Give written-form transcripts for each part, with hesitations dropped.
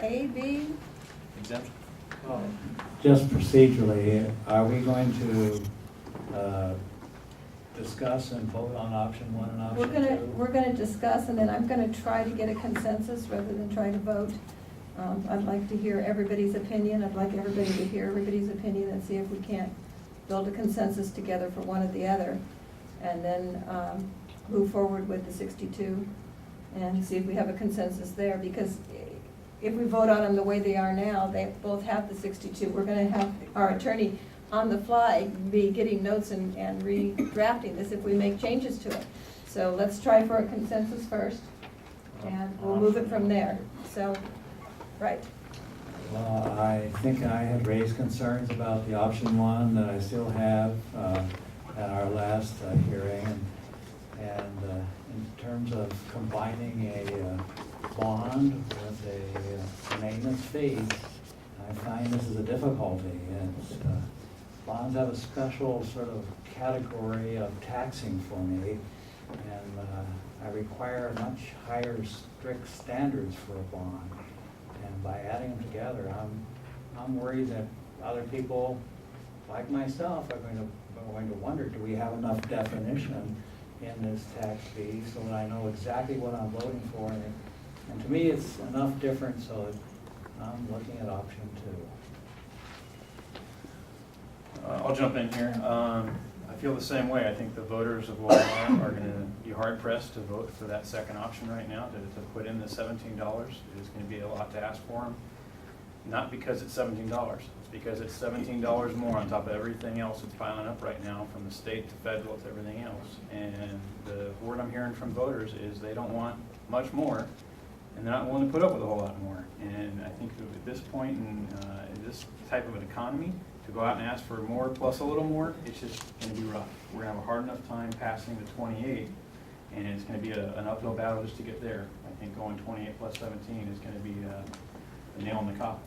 A, B? Exemption. Well, just procedurally, are we going to discuss and vote on option one and option two? We're gonna discuss, and then I'm gonna try to get a consensus rather than try to vote. I'd like to hear everybody's opinion. I'd like everybody to hear everybody's opinion and see if we can't build a consensus together for one or the other. And then move forward with the 62 and see if we have a consensus there. Because if we vote on them the way they are now, they both have the 62. We're gonna have our attorney on the fly be getting notes and redrafting this if we make changes to it. So let's try for a consensus first, and we'll move it from there. So, right. Well, I think I had raised concerns about the option one that I still have at our last hearing. And in terms of combining a bond with a maintenance fee, I find this is a difficulty. Bonds have a special sort of category of taxing for me, and I require much higher strict standards for a bond. And by adding them together, I'm worried that other people, like myself, are going to wonder, do we have enough definition in this tax fee so that I know exactly what I'm voting for? And to me, it's enough different, so I'm looking at option two. I'll jump in here. I feel the same way. I think the voters of Walmart are going to be hard pressed to vote for that second option right now, to put in the $17. It is going to be a lot to ask for them. Not because it's $17, it's because it's $17 more on top of everything else that's piling up right now, from the state to federal to everything else. And the word I'm hearing from voters is they don't want much more, and they're not willing to put up with a whole lot more. And I think at this point in this type of an economy, to go out and ask for more plus a little more, it's just going to be rough. We're going to have a hard enough time passing the 28, and it's going to be an uphill battle just to get there. I think going 28 plus 17 is going to be a nail in the coffin.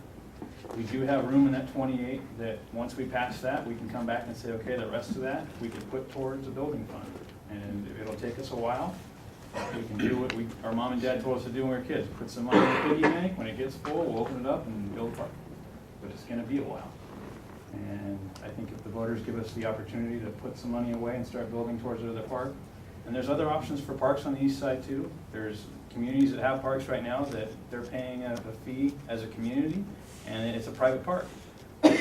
We do have room in that 28 that once we pass that, we can come back and say, okay, the rest of that we can put towards a building fund. And it'll take us a while. We can do what our mom and dad told us to do when we were kids. Put some money in the piggy bank. When it gets full, we'll open it up and build a park. But it's going to be a while. And I think if the voters give us the opportunity to put some money away and start building towards another park, and there's other options for parks on the east side too. There's communities that have parks right now that they're paying a fee as a community, and it's a private park.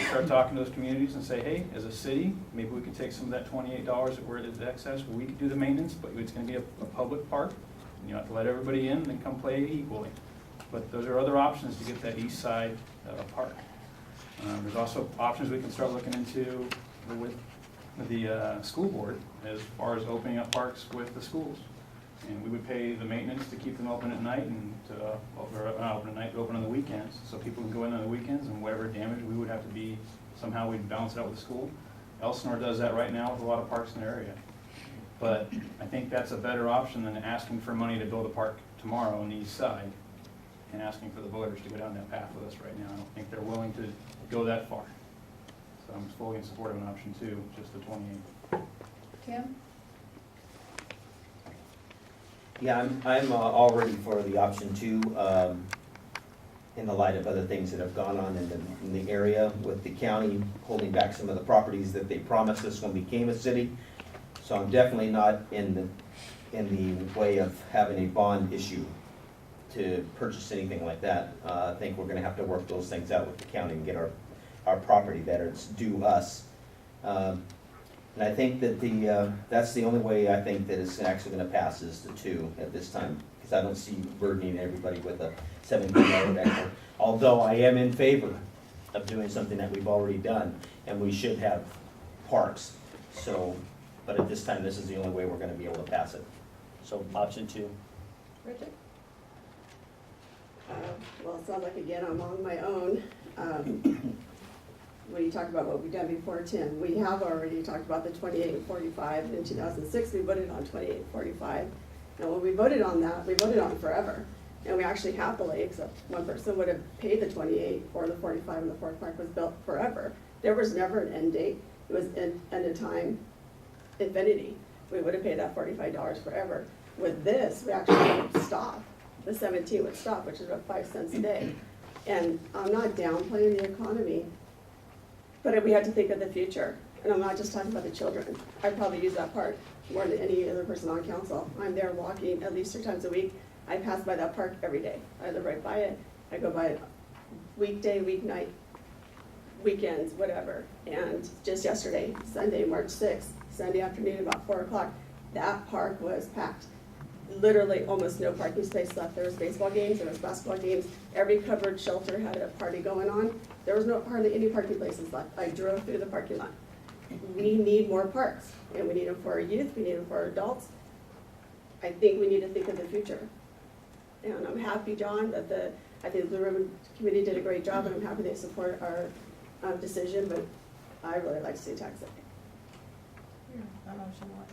Start talking to those communities and say, hey, as a city, maybe we could take some of that $28 that we're at excess, we could do the maintenance, but it's going to be a public park. And you have to let everybody in and come play equally. But those are other options to get that east side park. There's also options we can start looking into with the school board as far as opening up parks with the schools. And we would pay the maintenance to keep them open at night and not open at night, but open on the weekends, so people can go in on the weekends, and whatever damage we would have to be, somehow we'd balance it out with the school. Elsinore does that right now with a lot of parks in their area. But I think that's a better option than asking for money to build a park tomorrow on the east side and asking for the voters to go down that path with us right now. I don't think they're willing to go that far. So I'm fully in support of an option two, just the 28. Tim? Yeah, I'm all ready for the option two, in the light of other things that have gone on in the area with the county holding back some of the properties that they promised us when we became a city. So I'm definitely not in the way of having a bond issue to purchase anything like that. I think we're gonna have to work those things out with the county and get our property that is due us. And I think that that's the only way I think that it's actually gonna pass is the two at this time, because I don't see burdening everybody with a $17 extra. Although I am in favor of doing something that we've already done, and we should have parks. So, but at this time, this is the only way we're gonna be able to pass it. So option two. Richard? Well, it sounds like, again, I'm on my own. When you talk about what we've done before, Tim, we have already talked about the 28 and 45. In 2006, we voted on 28 and 45. And when we voted on that, we voted on it forever. And we actually happily, except one person would have paid the 28 or the 45 and the fourth park was built forever. There was never an end date. It was end of time, infinity. We would have paid that $45 forever. With this, we actually would stop. The 17 would stop, which is about 5 cents a day. And I'm not downplaying the economy, but we have to think of the future. And I'm not just talking about the children. I probably use that park more than any other person on council. I'm there walking at least 3 times a week. I pass by that park every day. I live right by it. I go by it weekday, weeknight, weekends, whatever. And just yesterday, Sunday, March 6th, Sunday afternoon about 4 o'clock, that park was packed. Literally almost no parking space left. There was baseball games, there was basketball games. Every covered shelter had a party going on. There was hardly any parking places left. I drove through the parking lot. We need more parks, and we need them for our youth, we need them for our adults. I think we need to think of the future. And I'm happy, John, that I think the Blue Ribbon Committee did a great job, and I'm happy they support our decision, but I really like to see tax it. On option one.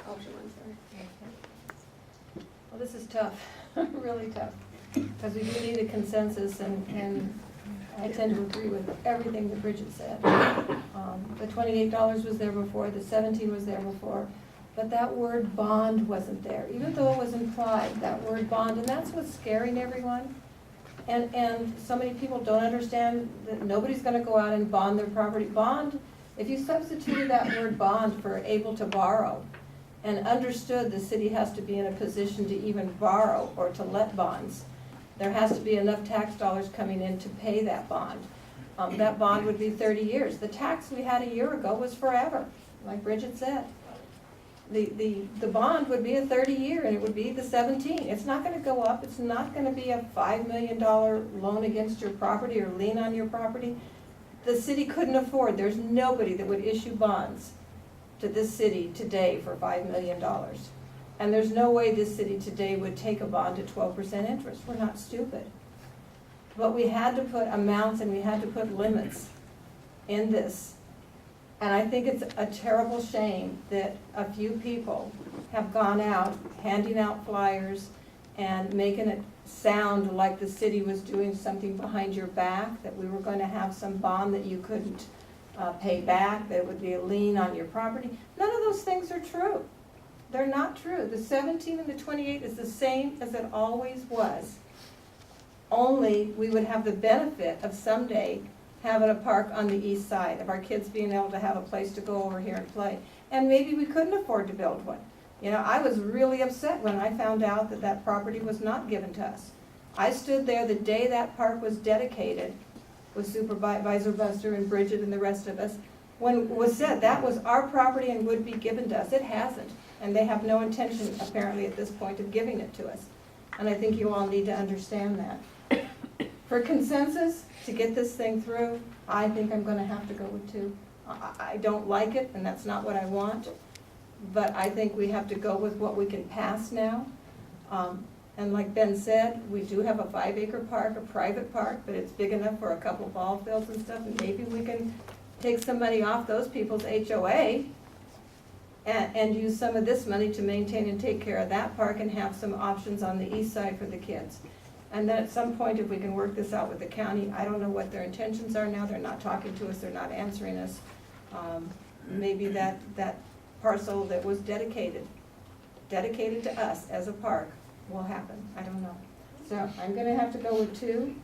Option 1, sorry. Okay. Well, this is tough, really tough, because we do need a consensus, and I tend to agree with everything that Bridget said. The $28 was there before, the 17 was there before, but that word bond wasn't there, even though it was implied, that word bond, and that's what's scaring everyone. And so many people don't understand that nobody's gonna go out and bond their property. Bond, if you substituted that word bond for able to borrow, and understood the city has to be in a position to even borrow or to let bonds, there has to be enough tax dollars coming in to pay that bond. That bond would be 30 years. The tax we had a year ago was forever, like Bridget said. The bond would be a 30-year, and it would be the 17. It's not gonna go up. It's not gonna be a $5 million loan against your property or lien on your property. The city couldn't afford, there's nobody that would issue bonds to this city today for $5 million. And there's no way this city today would take a bond at 12% interest. We're not stupid. But we had to put amounts and we had to put limits in this. And I think it's a terrible shame that a few people have gone out handing out flyers and making it sound like the city was doing something behind your back, that we were going to have some bond that you couldn't pay back, that it would be a lien on your property. None of those things are true. They're not true. The 17 and the 28 is the same as it always was. Only we would have the benefit of someday having a park on the east side, of our kids being able to have a place to go over here and play. And maybe we couldn't afford to build one. You know, I was really upset when I found out that that property was not given to us. I stood there the day that park was dedicated with Supervisor Buster and Bridget and the rest of us, when it was said that was our property and would be given to us. It hasn't, and they have no intention, apparently, at this point of giving it to us. And I think you all need to understand that. For consensus, to get this thing through, I think I'm gonna have to go with 2. I don't like it, and that's not what I want, but I think we have to go with what we can pass now. And like Ben said, we do have a 5-acre park, a private park, but it's big enough for a couple ball fields and stuff, and maybe we can take some money off those people's HOA and use some of this money to maintain and take care of that park and have some options on the east side for the kids. And then at some point, if we can work this out with the county, I don't know what their intentions are now. They're not talking to us, they're not answering us. Maybe that parcel that was dedicated to us as a park will happen. I don't know. So I'm gonna have to go with 2.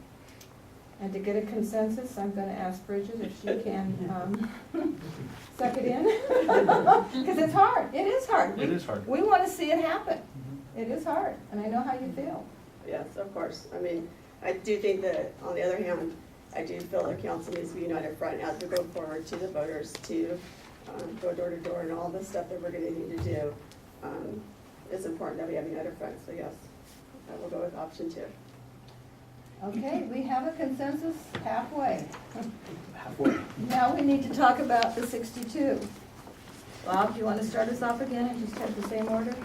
And to get a consensus, I'm gonna ask Bridget if she can suck it in. Because it's hard. It is hard. It is hard. We wanna see it happen. It is hard, and I know how you feel. Yes, of course. I mean, I do think that, on the other hand, I do feel the council needs to be united front as we go forward to the voters to go door to door and all the stuff that we're gonna need to do. It's important that we have united front, so yes, I will go with option 2. Okay, we have a consensus halfway. Halfway. Now we need to talk about the 62. Bob, do you want to start us off again and just have the same order?